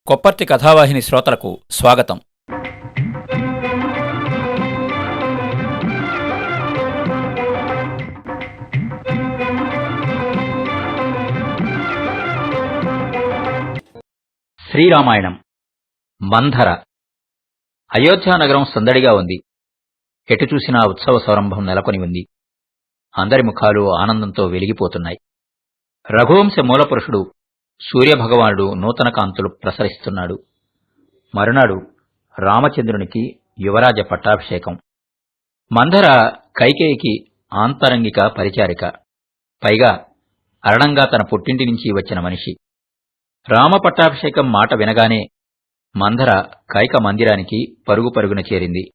కొప్పర్తి కథావాహిని శ్రోతలకు స్వాగతం. శ్రీరామాయణం. మంధర. అయోధ్యానగరం సందడిగా ఉంది. ఎటు చూసినా ఉత్సవ సౌరంభం నెలకొని ఉంది. అందరి ముఖాలు ఆనందంతో వెలిగిపోతున్నాయి. రఘువంశ మూలపురుషుడు సూర్యభగవానుడు నూతన కాంతులు ప్రసరిస్తున్నాడు. మరునాడు రామచంద్రునికి యువరాజ పట్టాభిషేకం. మంధర కైకేయికి ఆంతరంగిక పరిచారిక, పైగా అరణంగా తన పుట్టింటి నుంచి వచ్చిన మనిషి. రామ పట్టాభిషేకం మాట వినగానే మంధర కైక మందిరానికి పరుగు పరుగున చేరింది.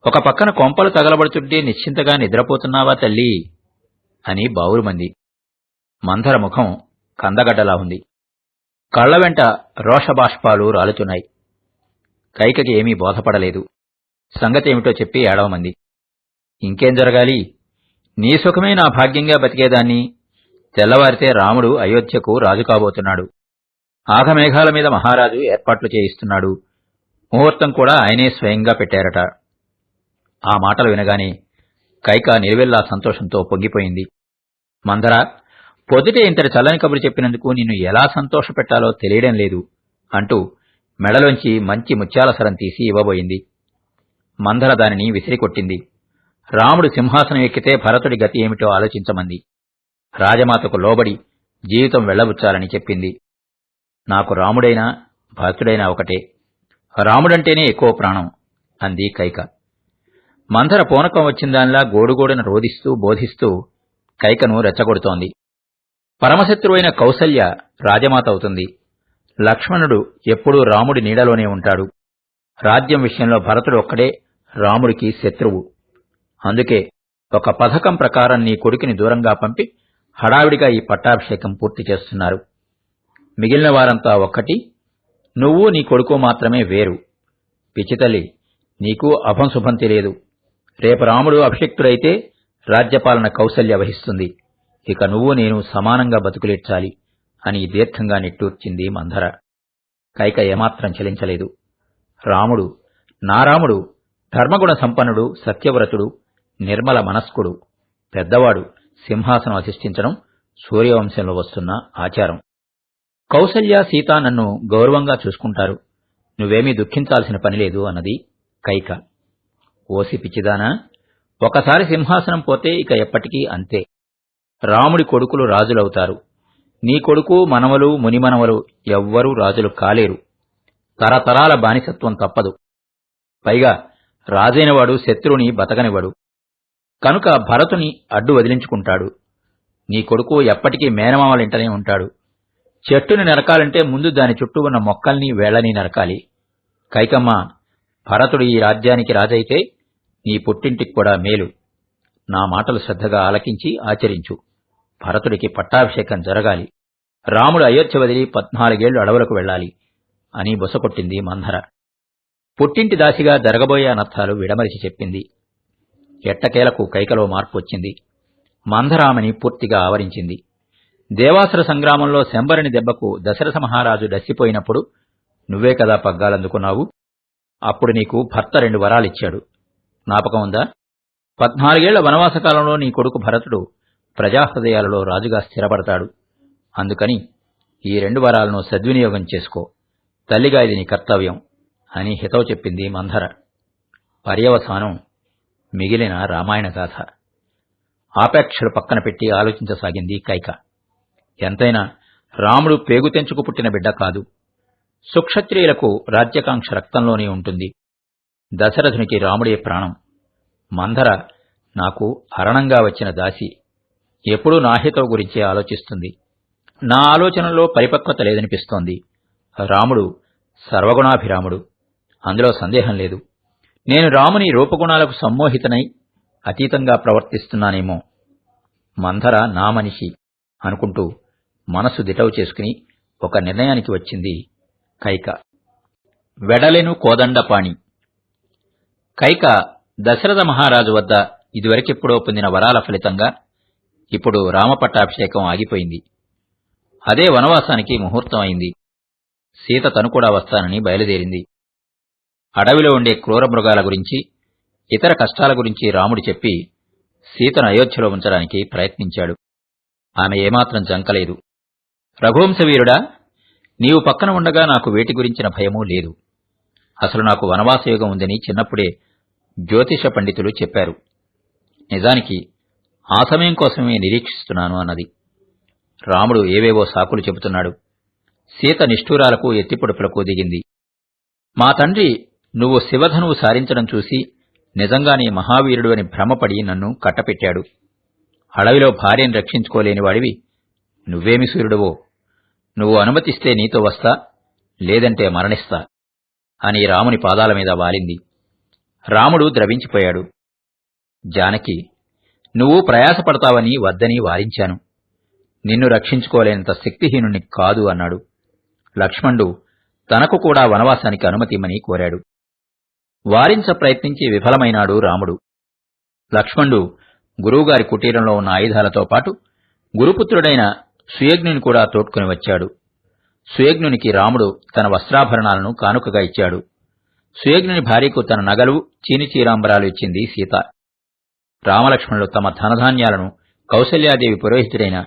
ఒక పక్కన కొంపలు తగలబడుతుంటే నిశ్చింతగా నిద్రపోతున్నావా తల్లి అని బావురుమంది. మంధర ముఖం కందగడ్డలా ఉంది. కళ్ల వెంట రోషబాష్పాలు రాలుతున్నాయి. కైకకి ఏమీ బోధపడలేదు. సంగతేమిటో చెప్పి ఏడవమంది. ఇంకేం జరగాలి? నీ సుఖమే నా భాగ్యంగా బతికేదాన్ని. తెల్లవారితే రాముడు అయోధ్యకు రాజు కాబోతున్నాడు. ఆఘమేఘాల మీద మహారాజు ఏర్పాట్లు చేయిస్తున్నాడు. ముహూర్తం కూడా ఆయనే స్వయంగా పెట్టారట. ఆ మాటలు వినగానే కైక నిలువెల్లా సంతోషంతో పొంగిపోయింది. మంధర, పొద్దుటే ఇంతటి చల్లని కబురు చెప్పినందుకు నిన్ను ఎలా సంతోషపెట్టాలో తెలియడం లేదు అంటూ మెడలోంచి మంచి ముత్యాల సరం తీసి ఇవ్వబోయింది. మంధర దానిని విసిరికొట్టింది. రాముడు సింహాసనం ఎక్కితే భరతుడి గతి ఏమిటో ఆలోచించమంది. రాజమాతకు లోబడి జీవితం వెళ్లబుచ్చాలని చెప్పింది. నాకు రాముడైనా భరతుడైనా ఒకటే. రాముడంటేనే ఎక్కువ ప్రాణం అంది కైక. మంధర పూనకం వచ్చిందానిలా గోడుగోడున రోదిస్తూ బోధిస్తూ కైకను రెచ్చగొడుతోంది. పరమశత్రువైన కౌసల్య రాజమాత అవుతుంది. లక్ష్మణుడు ఎప్పుడూ రాముడి నీడలోనే ఉంటాడు. రాజ్యం విషయంలో భరతుడు ఒక్కడే రాముడికి శత్రువు. అందుకే ఒక పథకం ప్రకారం నీ కొడుకుని దూరంగా పంపి హడావిడిగా ఈ పట్టాభిషేకం పూర్తి చేస్తున్నారు. మిగిలిన వారంతా ఒక్కటి, నువ్వు నీ కొడుకు మాత్రమే వేరు. పిచ్చితల్లి, నీకు అభంశుభం తెలియదు. రేపు రాముడు అభిషిక్తుడైతే రాజ్యపాలన కౌసల్య వహిస్తుంది. ఇక నువ్వు నేను సమానంగా బతుకులేడ్చాలి అని దీర్ఘంగా నిట్టూర్చింది మంధర. కైక ఏమాత్రం చలించలేదు. రాముడు, నా రాముడు ధర్మగుణ సంపన్నుడు, సత్యవ్రతుడు, నిర్మల మనస్కుడు, పెద్దవాడు. సింహాసనం అధిష్ఠించడం సూర్యవంశంలో వస్తున్న ఆచారం. కౌసల్య, సీత నన్ను గౌరవంగా చూసుకుంటారు. నువ్వేమీ దుఃఖించాల్సిన పనిలేదు అన్నది కైక. ఓసి పిచ్చిదానా, ఒకసారి సింహాసనం పోతే ఇక ఎప్పటికీ అంతే. రాముడి కొడుకులు రాజులవుతారు. నీ కొడుకు, మనవలు, మునిమనవలు ఎవ్వరూ రాజులు కాలేరు. తరతరాల బానిసత్వం తప్పదు. పైగా రాజైనవాడు శత్రువుని బతకనివ్వడు. కనుక భరతుని అడ్డు వదిలించుకుంటాడు. నీ కొడుకు ఎప్పటికీ మేనమామలింటనే ఉంటాడు. చెట్టుని నరకాలంటే ముందు దాని చుట్టూ ఉన్న మొక్కల్ని వేళ్లని నరకాలి. కైకమ్మ, భరతుడు ఈ రాజ్యానికి రాజైతే నీ పుట్టింటికి కూడా మేలు. నా మాటలు శ్రద్ధగా ఆలకించి ఆచరించు. భరతుడికి పట్టాభిషేకం జరగాలి. రాముడు అయోధ్య వదిలి 14 ఏళ్లు అడవులకు వెళ్లాలి అని బొసకొట్టింది మంధర. పుట్టింటి దాసిగా జరగబోయే అనర్థాలు విడమరిచి చెప్పింది. ఎట్టకేలకు కైకలో మార్పు వచ్చింది. మంధరామని పూర్తిగా ఆవరించింది. దేవాసుర సంగ్రామంలో శంబరుని దెబ్బకు దశరథ మహారాజు డస్సిపోయినప్పుడు నువ్వే కదా పగ్గాలందుకున్నావు. అప్పుడు నీకు భర్త 2 వరాలిచ్చాడు. జ్ఞాపకం ఉందా? 14 ఏళ్ల వనవాసకాలంలో నీ కొడుకు భరతుడు ప్రజాహృదయాలలో రాజుగా స్థిరపడతాడు. అందుకని ఈ 2 వరాలను సద్వినియోగం చేసుకో. తల్లిగా ఇది నీ కర్తవ్యం అని హితవు చెప్పింది మంధర. పర్యవసానం మిగిలిన రామాయణ గాథ. ఆపేక్షలు పక్కన పెట్టి ఆలోచించసాగింది కైక. ఎంతైనా రాముడు పేగు తెంచుకు పుట్టిన బిడ్డ కాదు. సుక్షత్రియులకు రాజ్యకాంక్ష రక్తంలోనే ఉంటుంది. దశరథునికి రాముడే ప్రాణం. మంధర నాకు అరణంగా వచ్చిన దాసి. ఎప్పుడూ నా హితవు గురించే ఆలోచిస్తుంది. నా ఆలోచనలో పరిపక్వత లేదనిపిస్తోంది. రాముడు సర్వగుణాభిరాముడు, అందులో సందేహం లేదు. నేను రాముని రూపగుణాలకు సమ్మోహితనై అతీతంగా ప్రవర్తిస్తున్నానేమో. మంధర నా మనిషి అనుకుంటూ మనసు దిటవు చేసుకుని ఒక నిర్ణయానికి వచ్చింది కైక. వెడలెను కోదండపాణి. కైక దశరథ మహారాజు వద్ద ఇదివరకెప్పుడో పొందిన వరాల ఫలితంగా ఇప్పుడు రామపట్టాభిషేకం ఆగిపోయింది. అదే వనవాసానికి ముహూర్తం అయింది. సీత తను కూడా వస్తానని బయలుదేరింది. అడవిలో ఉండే క్రూర మృగాల గురించి, ఇతర కష్టాల గురించి రాముడు చెప్పి సీతను అయోధ్యలో ఉంచడానికి ప్రయత్నించాడు. ఆమె ఏమాత్రం జంకలేదు. రఘువంశవీరుడా, నీవు పక్కన ఉండగా నాకు వేటి గురించిన భయమూ లేదు. అసలు నాకు వనవాసయోగం ఉందని చిన్నప్పుడే జ్యోతిష పండితులు చెప్పారు. నిజానికి ఆ సమయం కోసమే నిరీక్షిస్తున్నాను అన్నది. రాముడు ఏవేవో సాకులు చెబుతున్నాడు. సీత నిష్ఠూరాలకు ఎత్తిపొడుపులకు దిగింది. మా తండ్రి నువ్వు శివధనువు సారించడం చూసి నిజంగానే మహావీరుడు అని భ్రమపడి నన్ను కట్టపెట్టాడు. అడవిలో భార్యను రక్షించుకోలేని వాడివి నువ్వేమి సూర్యుడవో. నువ్వు అనుమతిస్తే నీతో వస్తా, లేదంటే మరణిస్తా అని రాముని పాదాల మీద వాలింది. రాముడు ద్రవించిపోయాడు. జానకి, నువ్వు ప్రయాసపడతావని వద్దని వారించాను. నిన్ను రక్షించుకోలేనంత శక్తిహీనుణ్ణి కాదు అన్నాడు. లక్ష్మణుడు తనకు కూడా వనవాసానికి అనుమతిమ్మని కోరాడు. వారించ ప్రయత్నించి విఫలమైనాడు రాముడు. లక్ష్మణుడు గురువుగారి కుటీరంలో ఉన్న ఆయుధాలతో పాటు గురుపుత్రుడైన సుయజ్ఞుని కూడా తోడ్కొని వచ్చాడు. సుయజ్ఞునికి రాముడు తన వస్త్రాభరణాలను కానుకగా ఇచ్చాడు. సుయజ్ఞుని భార్యకు తన నగలు, చీనిచీరాంబరాలు ఇచ్చింది సీత. రామలక్ష్మణులు తమ ధనధాన్యాలను కౌసల్యాదేవి పురోహితుడైన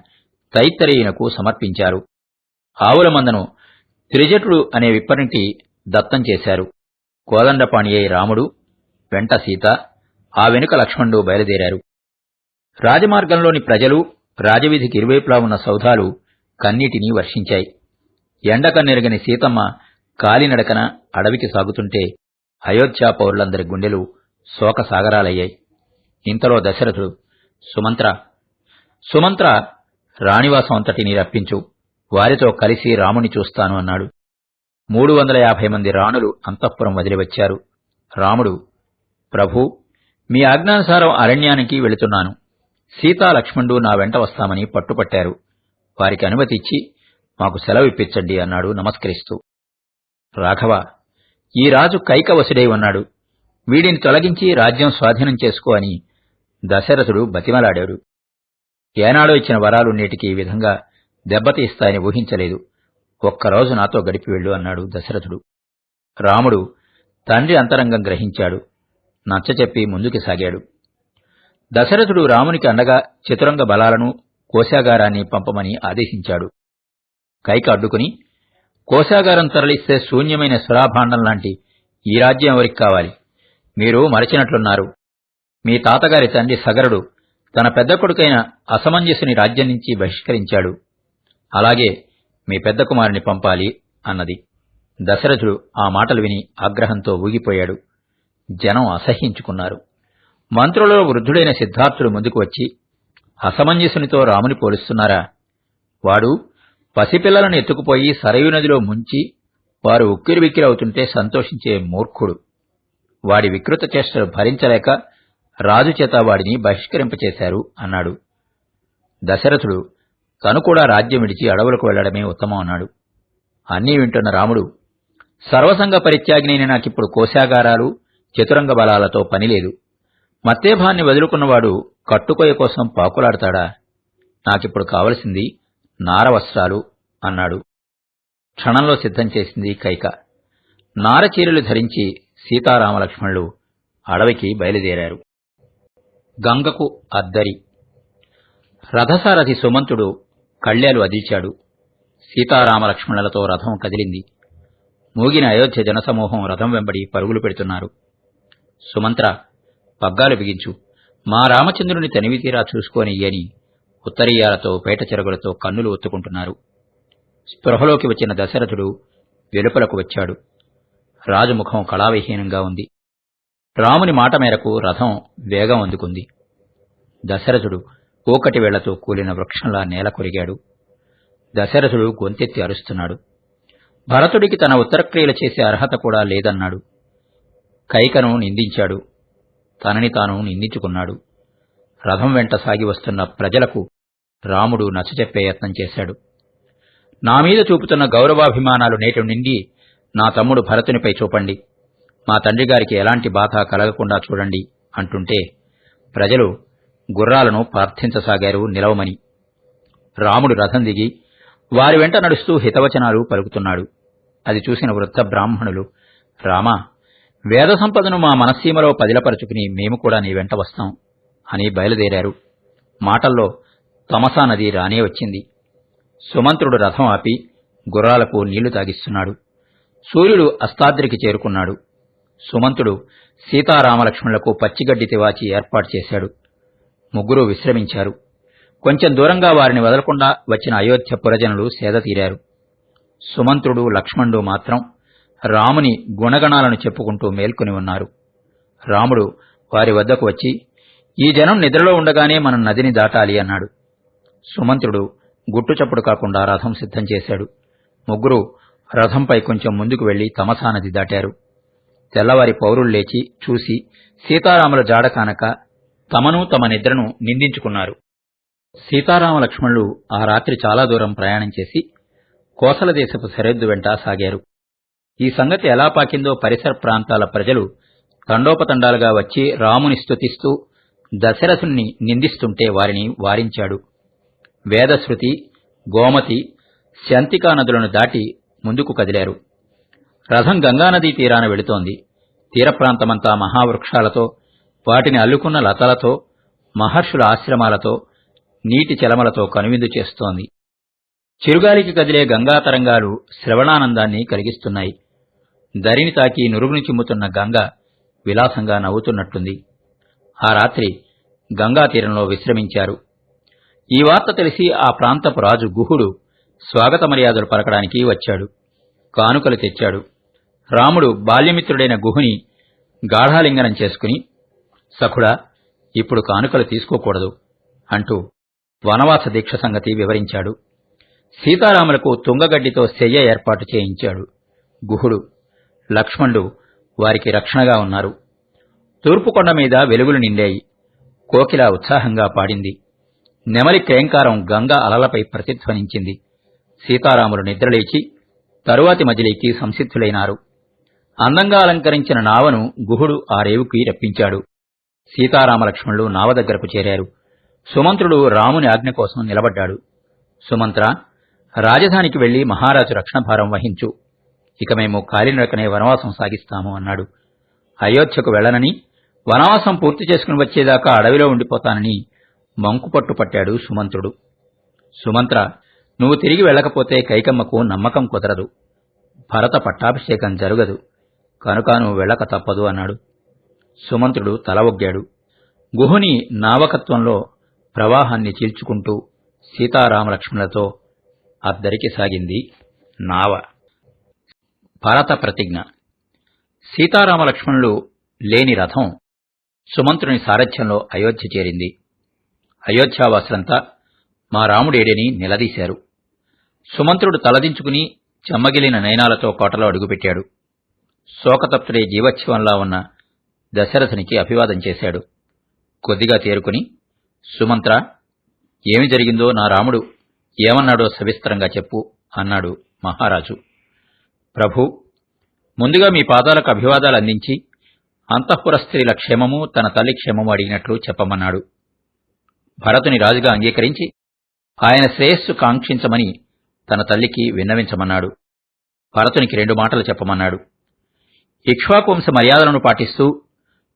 తైత్తరీయునకు సమర్పించారు. ఆవుల మందను త్రిజటుడు అనే విప్పనికి దత్తం చేశారు. కోదండపాణి అయి రాముడు, వెంట సీత, ఆ వెనుక లక్ష్మణుడు బయలుదేరారు. రాజమార్గంలోని ప్రజలు, రాజవీధికి ఇరువైపులా ఉన్న సౌధాలు కన్నీటిని వర్షించాయి. ఎండకన్నెరగని సీతమ్మ కాలినడకన అడవికి సాగుతుంటే అయోధ్యా పౌరులందరి గుండెలు శోకసాగరాలయ్యాయి. ఇంతలో దశరథుడు, సుమంత్ర రాణివాసం అంతటినీ రప్పించు, వారితో కలిసి రాముని చూస్తాను అన్నాడు. 350 మంది రాణులు అంతఃపురం వదిలివచ్చారు. రాముడు, ప్రభూ, మీ ఆజ్ఞానుసారం అరణ్యానికి వెళుతున్నాను. సీతా లక్ష్మణుడు నా వెంట వస్తామని పట్టుపట్టారు. వారికి అనుమతి ఇచ్చి మాకు సెలవిప్పించండి అన్నాడు నమస్కరిస్తూ. రాఘవ, ఈ రాజు కైకవశుడై ఉన్నాడు. వీడిని తొలగించి రాజ్యం స్వాధీనం చేసుకో అని దశరథుడు బతిమలాడాడు. ఏనాడో ఇచ్చిన వరాలు నేటికి ఈ విధంగా దెబ్బతీస్తాయని ఊహించలేదు. ఒక్కరోజు నాతో గడిపి వెళ్ళు అన్నాడు దశరథుడు. రాముడు తండ్రి అంతరంగం గ్రహించాడు. నచ్చచెప్పి ముందుకు సాగాడు. దశరథుడు రామునికి అండగా చతురంగ బలాలను, కోశాగారాన్ని పంపమని ఆదేశించాడు. కైక అడ్డుకుని, కోశాగారం తరలిస్తే శూన్యమైన సురాభాండం లాంటి ఈ రాజ్యం ఎవరికి కావాలి? మీరు మరచినట్లున్నారు. మీ తాతగారి తండ్రి సగరుడు తన పెద్ద కొడుకైన అసమంజసుని రాజ్యం నుంచి బహిష్కరించాడు. అలాగే మీ పెద్ద కుమారుని పంపాలి అన్నది. దశరథుడు ఆ మాటలు విని ఆగ్రహంతో ఊగిపోయాడు. జనం అసహ్యించుకున్నారు. మంత్రులలో వృద్ధుడైన సిద్ధార్థుడు ముందుకు వచ్చి, అసమంజసునితో రాముని పోలుస్తున్నారా? వాడు పసిపిల్లలను ఎత్తుకుపోయి సరయూ నదిలో ముంచి వారు ఉక్కిరిబిక్కిరవుతుంటే సంతోషించే మూర్ఖుడు. వాడి వికృత చేష్టలు భరించలేక రాజుచేత వాడిని బహిష్కరింపచేశారు అన్నాడు. దశరథుడు తను కూడా రాజ్యం విడిచి అడవులకు వెళ్లడమే ఉత్తమం అన్నాడు. అన్నీ వింటున్న రాముడు, సర్వసంగ పరిత్యాగినైన నాకిప్పుడు కోశాగారాలు, చతురంగ బలాలతో పనిలేదు. మత్తేభాన్ని వదులుకున్నవాడు కట్టుకొయ్య కోసం పాకులాడతాడా? నాకిప్పుడు కావలసింది నారవస్త్రాలు అన్నాడు. క్షణంలో సిద్ధం చేసింది కైక. నారచీరలు ధరించి సీతారామలక్ష్మణులు అడవికి బయలుదేరారు. గంగకు అద్దరి. రథసారథి సుమంతుడు కళ్యాలు అదిల్చాడు. సీతారామలక్ష్మణులతో రథం కదిలింది. మూగిన అయోధ్య జనసమూహం రథం వెంబడి పరుగులు పెడుతున్నారు. సుమంత్ర, పగ్గాలు బిగించు, మా రామచంద్రుని తనివితీరా చూసుకోనియ్యని ఉత్తరీయాలతో పేట చెరగులతో కన్నులు ఒత్తుకుంటున్నారు. స్పృహలోకి వచ్చిన దశరథుడు వెలుపలకు వచ్చాడు. రాజుముఖం కళావిహీనంగా ఉంది. రాముని మాట మేరకు రథం వేగం అందుకుంది. దశరథుడు కూకటి వేళ్లతో కూలిన వృక్షంలా నేల కొరిగాడు. దశరథుడు గొంతెత్తి అరుస్తున్నాడు. భరతుడికి తన ఉత్తరక్రియలు చేసే అర్హత కూడా లేదన్నాడు. కైకను నిందించాడు. తనని తాను నిందించుకున్నాడు. రథం వెంట సాగి వస్తున్న ప్రజలకు రాముడు నచ్చచెప్పే యత్నం చేశాడు. నా మీద చూపుతున్న గౌరవాభిమానాలు నేటి నుండి నా తమ్ముడు భరతునిపై చూపండి. మా తండ్రిగారికి ఎలాంటి బాధ కలగకుండా చూడండి అంటుంటే ప్రజలు గుర్రాలను ప్రార్థించసాగారు నిలవమని. రాముడు రథం దిగి వారి వెంట నడుస్తూ హితవచనాలు పలుకుతున్నాడు. అది చూసిన వృద్ధ బ్రాహ్మణులు, రామా, వేద సంపదను మా మనస్సీమలో పదిలపరుచుకుని మేము కూడా నీ వెంట వస్తాం అని బయలుదేరారు. మాటల్లో తమసా నది రానే వచ్చింది. సుమంత్రుడు రథం ఆపి గుర్రాలకు నీళ్లు తాగిస్తున్నాడు. సూర్యుడు అస్తాద్రికి చేరుకున్నాడు. సుమంతుడు సీతారామలక్ష్మణులకు పచ్చిగడ్డి తివాచి ఏర్పాటు చేశాడు. ముగ్గురూ విశ్రమించారు. కొంచెం దూరంగా వారిని వదలకుండా వచ్చిన అయోధ్య పురజనులు సేద తీరారు. సుమంత్రుడు, లక్ష్మణుడు మాత్రం రాముని గుణగణాలను చెప్పుకుంటూ మేల్కొని ఉన్నారు. రాముడు వారి వద్దకు వచ్చి, ఈ జనం నిద్రలో ఉండగానే మనం నదిని దాటాలి అన్నాడు. సుమంత్రుడు గుట్టుచప్పుడు కాకుండా రథం సిద్ధం చేశాడు. ముగ్గురు రథంపై కొంచెం ముందుకు వెళ్లి తమసా నది దాటారు. తెల్లవారి పౌరులు లేచి చూసి సీతారాముల జాడ కానక తమను తమ నిద్రను నిందించుకున్నారు. సీతారామ లక్ష్మణులు ఆ రాత్రి చాలా దూరం ప్రయాణం చేసి కోసల దేశపు సరిహద్దు వెంట సాగారు. ఈ సంగతి ఎలా పాకిందో పరిసర ప్రాంతాల ప్రజలు తండోపతండాలుగా వచ్చి రాముని స్తుతిస్తూ దశరథుణ్ణి నిందిస్తుంటే వారిని వారించాడు. వేదశృతి, గోమతి, శాంతికా నదులను దాటి ముందుకు కదిలారు. రథం గంగానదీ తీరాన వెళుతోంది. తీర ప్రాంతమంతా మహావృక్షాలతో, వాటిని అల్లుకున్న లతలతో, మహర్షుల ఆశ్రమాలతో, నీటి చలమలతో కనువిందు చేస్తోంది. చిరుగాలికి కదిలే గంగా తరంగాలు శ్రవణానందాన్ని కలిగిస్తున్నాయి. దరిని తాకి నురుగుని చిమ్ముతున్న గంగ విలాసంగా నవ్వుతున్నట్టుంది. ఆ రాత్రి గంగా తీరంలో విశ్రమించారు. ఈ వార్త తెలిసి ఆ ప్రాంతపు రాజు గుహుడు స్వాగత మర్యాదలు పలకడానికి వచ్చాడు. కానుకలు తెచ్చాడు. రాముడు బాల్యమిత్రుడైన గుహుని గాఢాలింగనం చేసుకుని, సఖుడా, ఇప్పుడు కానుకలు తీసుకోకూడదు అంటూ వనవాస దీక్ష సంగతి వివరించాడు. సీతారాములకు తుంగగడ్డితో శయ్య ఏర్పాటు చేయించాడు గుహుడు. లక్ష్మణుడు వారికి రక్షణగా ఉన్నారు. తూర్పుకొండ మీద వెలుగులు నిండాయి. కోకిల ఉత్సాహంగా పాడింది. నెమలి క్రేంకారం గంగా అలలపై ప్రతిధ్వనించింది. సీతారాములు నిద్రలేచి తరువాతి మజిలీకి సంసిద్ధులైనారు. అందంగా అలంకరించిన నావను గుహుడు ఆ రేవుకి రప్పించాడు. సీతారామలక్ష్మణులు నావ దగ్గరకు చేరారు. సుమంత్రుడు రాముని ఆజ్ఞ కోసం నిలబడ్డాడు. సుమంత్ర, రాజధానికి వెళ్లి మహారాజు రక్షణ భారం వహించు. ఇక మేము కాలినడకనే వనవాసం సాగిస్తాము అన్నాడు. అయోధ్యకు వెళ్లనని, వనవాసం పూర్తి చేసుకుని వచ్చేదాకా అడవిలో ఉండిపోతానని మంకుపట్టు పట్టాడు సుమంత్రుడు. సుమంత్ర, నువ్వు తిరిగి వెళ్లకపోతే కైకమ్మకు నమ్మకం కుదరదు. భరత పట్టాభిషేకం జరగదు. కనుక నువ్వు వెళ్లక తప్పదు అన్నాడు. సుమంత్రుడు తల ఒగ్గాడు. గుహుని నావకత్వంలో ప్రవాహాన్ని చీల్చుకుంటూ సీతారామలక్ష్మణులతో అద్దరికి సాగింది నావ. భరత ప్రతిజ్ఞ. సీతారామలక్ష్మణులు లేని రథం సుమంత్రుని సారథ్యంలో అయోధ్య చేరింది. అయోధ్యావాసులంతా మా రాముడేడని నిలదీశారు. సుమంత్రుడు తలదించుకుని చెమ్మగిలిన నయనాలతో కోటలో అడుగుపెట్టాడు. శోకతప్తుడే జీవోత్సవంలా ఉన్న దశరథునికి అభివాదం చేశాడు. కొద్దిగా తేరుకుని, సుమంత్ర, ఏమి జరిగిందో నా రాముడు ఏమన్నాడో సవిస్తరంగా చెప్పు అన్నాడు మహారాజు. ప్రభు, ముందుగా మీ పాదాలకు అభివాదాలు అందించి అంతఃపుర స్త్రీల క్షేమము, తన తల్లి క్షేమము అడిగినట్లు చెప్పమన్నాడు. భరతుని రాజుగా అంగీకరించి ఆయన శ్రేయస్సు కాంక్షించమని తన తల్లికి విన్నవించమన్నాడు. భరతునికి 2 మాటలు చెప్పమన్నాడు. ఇక్ష్వాకువంశ మర్యాదలను పాటిస్తూ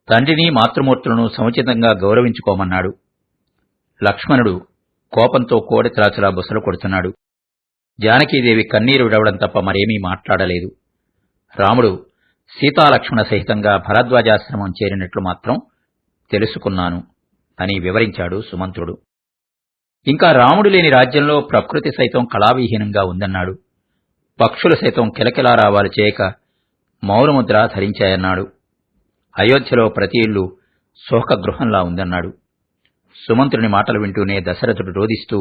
తండ్రిని, మాతృమూర్తులను సముచితంగా గౌరవించుకోమన్నాడు. లక్ష్మణుడు కోపంతో కోడెత్రాచులా బుసలు కొడుతున్నాడు. జానకీదేవి కన్నీరు విడవడం తప్ప మరేమీ మాట్లాడలేదు. రాముడు సీతాలక్ష్మణ సహితంగా భరద్వాజాశ్రమం చేరినట్లు మాత్రం తెలుసుకున్నాను అని వివరించాడు సుమంత్రుడు. ఇంకా రాముడు లేని రాజ్యంలో ప్రకృతి సైతం కళావిహీనంగా ఉందన్నాడు. పక్షులు సైతం కిలకిలారావాలు చేయక మౌనముద్ర ధరించాయన్నాడు. అయోధ్యలో ప్రతి ఇల్లు శోకగృహంలా ఉందన్నాడు. సుమంత్రుని మాటలు వింటూనే దశరథుడు రోదిస్తూ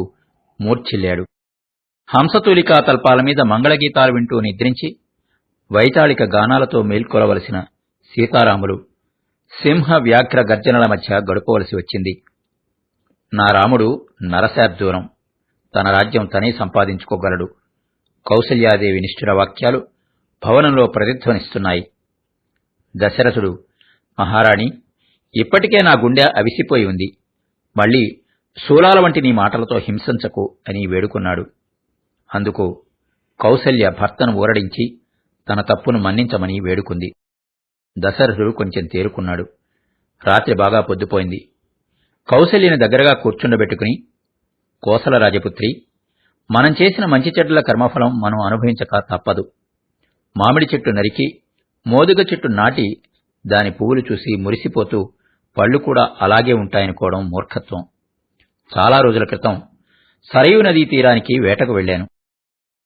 మూర్ఛిల్లాడు. హంసతూలికా తల్పాల మీద మంగళగీతాలు వింటూ నిద్రించి వైతాళిక గానాలతో మేల్కొలవలసిన సీతారాములు సింహ వ్యాఘ్ర గర్జనల మధ్య గడుపవలసి వచ్చింది. నా రాముడు నరశార్దూలం, తన రాజ్యం తనే సంపాదించుకోగలడు. కౌసల్యాదేవి నిష్ఠుర వాక్యాలు భవనంలో ప్రతిధ్వనిస్తున్నాయి. దశరథుడు, మహారాణి, ఇప్పటికే నా గుండె అవిసిపోయి ఉంది. మళ్లీ శూలాల వంటి నీ మాటలతో హింసించకు అని వేడుకున్నాడు. అందుకు కౌసల్య భర్తను ఊరడించి తన తప్పును మన్నించమని వేడుకుంది. దశరథుడు కొంచెం తేరుకున్నాడు. రాత్రి బాగా పొద్దుపోయింది. కౌసల్యని దగ్గరగా కూర్చుండబెట్టుకుని, కోసల రాజపుత్రి, మనం చేసిన మంచి చెడ్డల కర్మఫలం మనం అనుభవించక తప్పదు. మామిడి చెట్టు నరికి మోదుగ చెట్టు నాటి దాని పువ్వులు చూసి మురిసిపోతూ పళ్ళు కూడా అలాగే ఉంటాయనుకోవడం మూర్ఖత్వం. చాలా రోజుల క్రితం సరయూ నదీ తీరానికి వేటకు వెళ్లాను.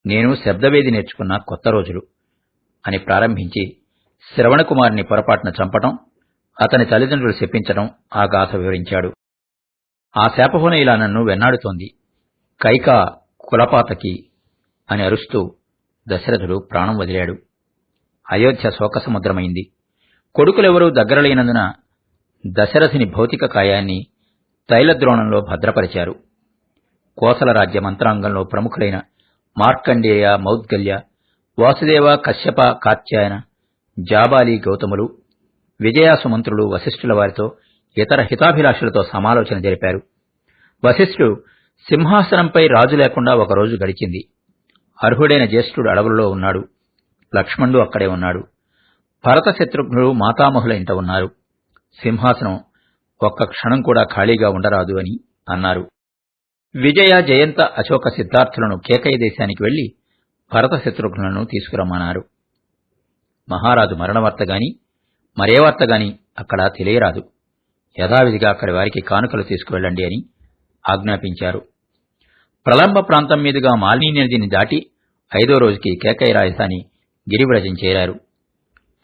నేను శబ్దవేది నేర్చుకున్న కొత్త రోజులు అని ప్రారంభించి శ్రవణకుమారుని పొరపాటున చంపటం, అతని తల్లిదండ్రులు శపించడం ఆ గాథ వివరించాడు. ఆ శాపహోన ఇలా నన్ను వెన్నాడుతోంది. కైకా కులపాతకి అని అరుస్తూ దశరథుడు ప్రాణం వదిలాడు. అయోధ్య శోకసముద్రమైంది. కొడుకులెవరూ దగ్గరలేనందున దశరథుని భౌతిక కాయాన్ని తైలద్రోణంలో భద్రపరిచారు. కోసల రాజ్య మంత్రాంగంలో ప్రముఖులైన మార్కండేయ, మౌద్గల్య, వాసుదేవ, కశ్యప, కాత్యాయన, జాబాలి, గౌతములు, విజయాసుమంత్రులు వశిష్ఠుల వారితో ఇతర హితాభిలాషులతో సమాలోచన జరిపారు. వశిష్ఠుడు సింహాసనంపై రాజు లేకుండా ఒకరోజు గడిచింది. అర్హుడైన జ్యేష్ఠుడు అడవులలో ఉన్నాడు. లక్ష్మణుడు అక్కడే ఉన్నాడు. భరత శత్రుఘ్నులు మాతామహుల ఇంట ఉన్నారు. సింహాసనం ఒక్క క్షణం కూడా ఖాళీగా ఉండరాదు అని అన్నారు. విజయ, జయంత, అశోక, సిద్ధార్థులను కేకయ దేశానికి వెళ్లి భరత శత్రుఘ్నులను తీసుకురమ్మన్నారు. మహారాజు మరణవార్తగాని మరే వార్తగాని అక్కడ తెలియరాదు. యథావిధిగా అక్కడి వారికి కానుకలు తీసుకువెళ్లండి అని ఆజ్ఞాపించారు. ప్రలంబ ప్రాంతం మీదుగా మాలినీ నదిని దాటి 5వ రోజుకి కేకయ రాజధాని గిరివ్రజం చేరారు.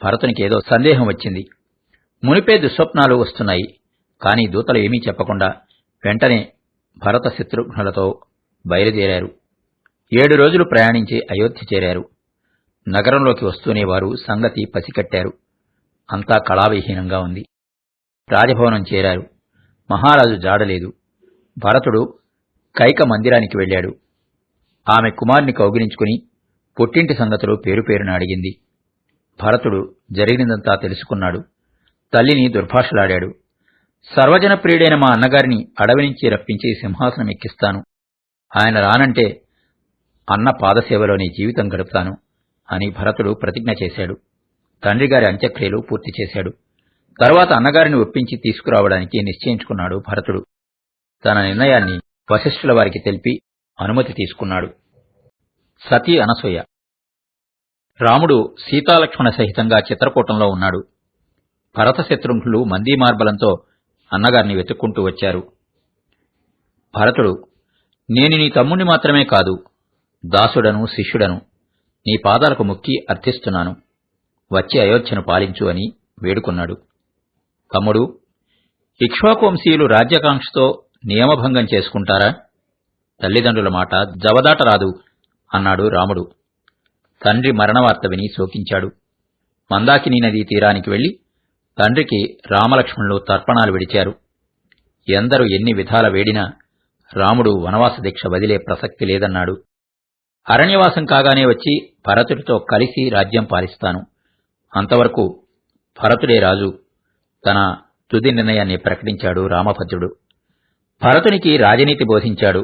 భరతునికి ఏదో సందేహం వచ్చింది. మునిపే దుస్వప్నాలు వస్తున్నాయి. కాని దూతలు ఏమీ చెప్పకుండా వెంటనే భరత శత్రుఘ్నులతో బయలుదేరారు. 7 రోజులు ప్రయాణించి అయోధ్య చేరారు. నగరంలోకి వస్తూనే వారు సంగతి పసికట్టారు. అంతా కళావిహీనంగా ఉంది. రాజభవనం చేరారు. మహారాజు జాడలేదు. భరతుడు కైక మందిరానికి వెళ్లాడు. ఆమె కుమార్ని కౌగిలించుకుని పుట్టింటి సంగతులు పేరుపేరున అడిగింది. భరతుడు జరిగినదంతా తెలుసుకున్నాడు. తల్లిని దుర్భాషలాడాడు. సర్వజన ప్రియుడైన మా అన్నగారిని అడవి నుంచి రప్పించి సింహాసనం ఎక్కిస్తాను. ఆయన రానంటే అన్న పాదసేవలోని జీవితం గడుపుతాను అని భరతుడు ప్రతిజ్ఞ చేశాడు. తండ్రిగారి అంత్యక్రియలు పూర్తి చేశాడు. తర్వాత అన్నగారిని ఒప్పించి తీసుకురావడానికి నిశ్చయించుకున్నాడు భరతుడు. తన నిర్ణయాన్ని వశిష్ఠుల వారికి తెలిపి అనుమతి తీసుకున్నాడు. సతీ అనసూయ. రాముడు సీతాలక్ష్మణ సహితంగా చిత్రకూటంలో ఉన్నాడు. భరత శత్రుఘ్నులు మందీమార్బలంతో అన్నగారిని వెతుక్కుంటూ వచ్చారు. భరతుడు, నేను నీ తమ్ముణ్ణి మాత్రమే కాదు, దాసుడను, శిష్యుడను, నీ పాదాలకు మొక్కి అర్థిస్తున్నాను. వచ్చి అయోధ్యను పాలించు అని వేడుకున్నాడు. తమ్ముడు, ఇక్ష్వాకువంశీయులు రాజ్యాకాంక్షతో నియమభంగం చేసుకుంటారా? తల్లిదండ్రుల మాట జవదాటరాదు అన్నాడు రాముడు. తండ్రి మరణవార్త విని శోకించాడు. మందాకినీ నదీ తీరానికి వెళ్లి తండ్రికి రామలక్ష్మణులు తర్పణాలు విడిచారు. ఎందరు ఎన్ని విధాల వేడినా రాముడు వనవాస దీక్ష వదిలే ప్రసక్తి లేదన్నాడు. అరణ్యవాసం కాగానే వచ్చి భరతుడితో కలిసి రాజ్యం పాలిస్తాను. అంతవరకు భరతుడే రాజు తన తుది నిర్ణయాన్ని ప్రకటించాడు రామభద్రుడు. భరతునికి రాజనీతి బోధించాడు.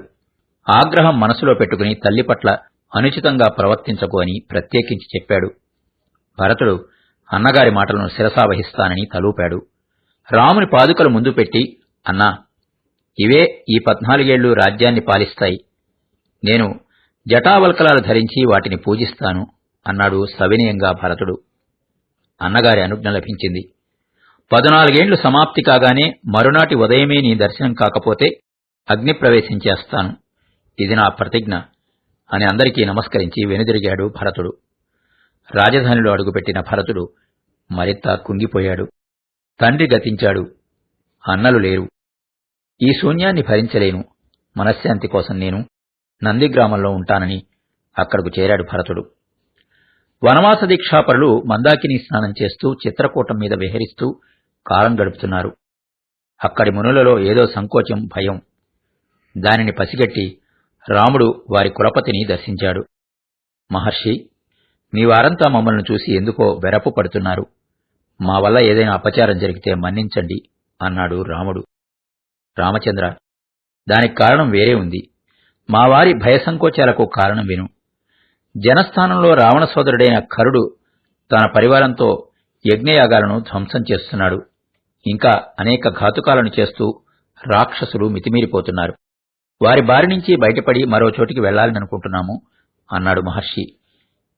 ఆగ్రహం మనసులో పెట్టుకుని తల్లి పట్ల అనుచితంగా ప్రవర్తించకు అని ప్రత్యేకించి చెప్పాడు. భరతుడు అన్నగారి మాటలను శిరసావహిస్తానని తలూపాడు. రాముని పాదుకలు ముందు పెట్టి, అన్నా, ఇవే ఈ 14 ఏళ్లు రాజ్యాన్ని పాలిస్తాయి. నేను జటావల్కలాలు ధరించి వాటిని పూజిస్తాను అన్నాడు సవినయంగా భరతుడు. అన్నగారి అనుజ్ఞ లభించింది. 14 ఏళ్లు సమాప్తి కాగానే మరునాటి ఉదయమే నీ దర్శనం కాకపోతే అగ్నిప్రవేశం చేస్తాను. ఇది నా ప్రతిజ్ఞ అని అందరికీ నమస్కరించి వెనుదిరిగాడు భరతుడు. రాజధానిలో అడుగుపెట్టిన భరతుడు మరింత కుంగిపోయాడు. తండ్రి గతించాడు. అన్నలు లేరు. ఈ శూన్యాన్ని భరించలేను. మనశ్శాంతి కోసం నేను నందిగ్రామంలో ఉంటానని అక్కడకు చేరాడు భరతుడు. వనవాస దీక్షాపరులు మందాకిని స్నానం చేస్తూ చిత్రకూటం మీద విహరిస్తూ కాలం గడుపుతున్నారు. అక్కడి మునులలో ఏదో సంకోచం, భయం. దానిని పసిగట్టి రాముడు వారి కులపతిని దర్శించాడు. మహర్షి, మీ వారంతా మమ్మల్ని చూసి ఎందుకో వెరపు పడుతున్నారు. మా వల్ల ఏదైనా అపచారం జరిగితే మన్నించండి అన్నాడు రాముడు. రామచంద్ర, దానికి కారణం వేరే ఉంది. మా వారి భయసంకోచాలకు కారణం విను. జనస్థానంలో రావణ సోదరుడైన ఖరుడు తన పరివారంతో యజ్ఞయాగాలను ధ్వంసం చేస్తున్నాడు. ఇంకా అనేక ఘాతుకాలను చేస్తూ రాక్షసులు మితిమీరిపోతున్నారు. వారి బారి నుంచి బయటపడి మరో చోటికి వెళ్లాలనుకుంటున్నాము అన్నాడు మహర్షి.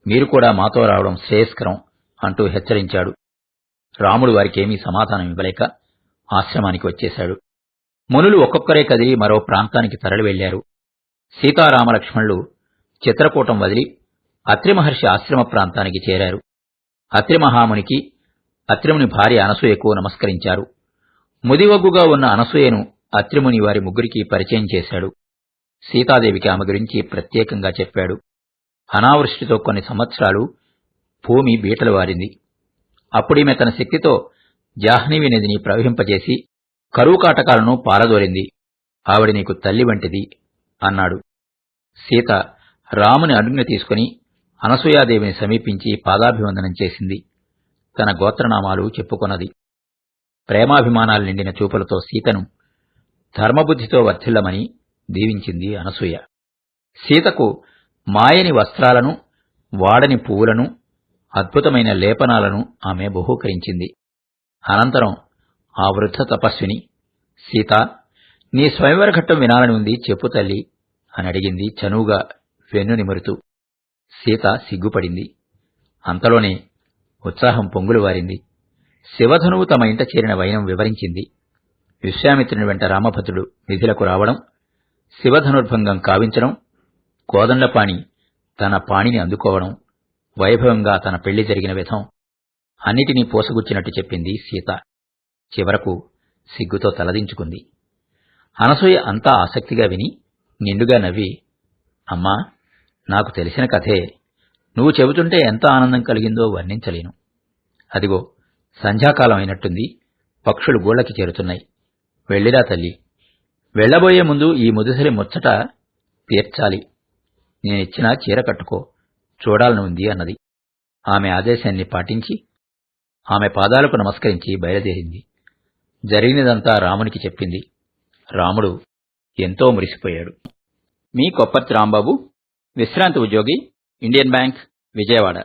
మీరు కూడా మాతో రావడం శ్రేయస్కరం అంటూ హెచ్చరించాడు. రాముడు వారికేమీ సమాధానం ఇవ్వలేక ఆశ్రమానికి వచ్చేశాడు. మునులు ఒక్కొక్కరే కదిలి మరో ప్రాంతానికి తరలి వెళ్లారు. సీతారామలక్ష్మణులు చిత్రకూటం వదిలి అత్రి మహర్షి ఆశ్రమ ప్రాంతానికి చేరారు. అత్రి మహామునికి అత్రిముని భార్య అనసూయకు నమస్కరించారు. ముదివగ్గుగా ఉన్న అనసూయను అత్రిముని వారి ముగ్గురికి పరిచయం చేశాడు. సీతాదేవికి ఆమె గురించి ప్రత్యేకంగా చెప్పాడు. అనావృష్టితో కొన్ని సంవత్సరాలు భూమి బీటలు వారింది. అప్పుడీమె తన శక్తితో జాహ్నవి నదిని ప్రవహింపజేసి కరువు కాటకాలను పారదోరింది. ఆవిడ నీకు తల్లి వంటిది అన్నాడు. సీత రాముని అనుజ్ఞ తీసుకుని అనసూయాదేవిని సమీపించి పాదాభివందనం చేసింది. తన గోత్రనామాలు చెప్పుకొన్నది. ప్రేమాభిమానాలు నిండిన చూపులతో సీతను ధర్మబుద్ధితో వర్ధిల్లమని దీవించింది అనసూయ. సీతకు మాయని వస్త్రాలను, వాడని పువ్వులను, అద్భుతమైన లేపనాలను ఆమె బహూకరించింది. అనంతరం ఆ వృద్ధ తపస్విని, సీత, నీ స్వయంవర ఘట్టం వినాలని ఉంది, చెప్పు తల్లి అని అడిగింది చనువుగా వెన్ను నిమురుతూ. సీత సిగ్గుపడింది. అంతలోనే ఉత్సాహం పొంగులు వారింది. శివధనువు తమ ఇంట చేరిన వైనం వివరించింది. విశ్వామిత్రుని వెంట రామభద్రుడు నిధులకు రావడం, శివధనుర్భంగం కావించడం, కోదండపాణి తన పాణిని అందుకోవడం, వైభవంగా తన పెళ్లి జరిగిన విధం అన్నిటినీ పోసగుచ్చినట్టు చెప్పింది సీత. చివరకు సిగ్గుతో తలదించుకుంది. అనసూయ అంతా ఆసక్తిగా విని నిండుగా నవ్వి, అమ్మా, నాకు తెలిసిన కథే. నువ్వు చెబుతుంటే ఎంత ఆనందం కలిగిందో వర్ణించలేను. అదిగో సంధ్యాకాలం అయినట్టుంది, పక్షులు గూళ్ళకి చేరుతున్నాయి. వెళ్ళిరా తల్లి. వెళ్లబోయే ముందు ఈ ముదుసలి ముచ్చట తీర్చాలి. నేనిచ్చిన చీర కట్టుకో, చూడాలని ఉంది అన్నది. ఆమె ఆదేశాన్ని పాటించి ఆమె పాదాలకు నమస్కరించి బయలుదేరింది. జరిగినదంతా రామునికి చెప్పింది. రాముడు ఎంతో మురిసిపోయాడు. మీ కొప్పర్తి రాంబాబు, విశ్రాంతి ఉద్యోగి, ఇండియన్ బ్యాంక్, విజయవాడ.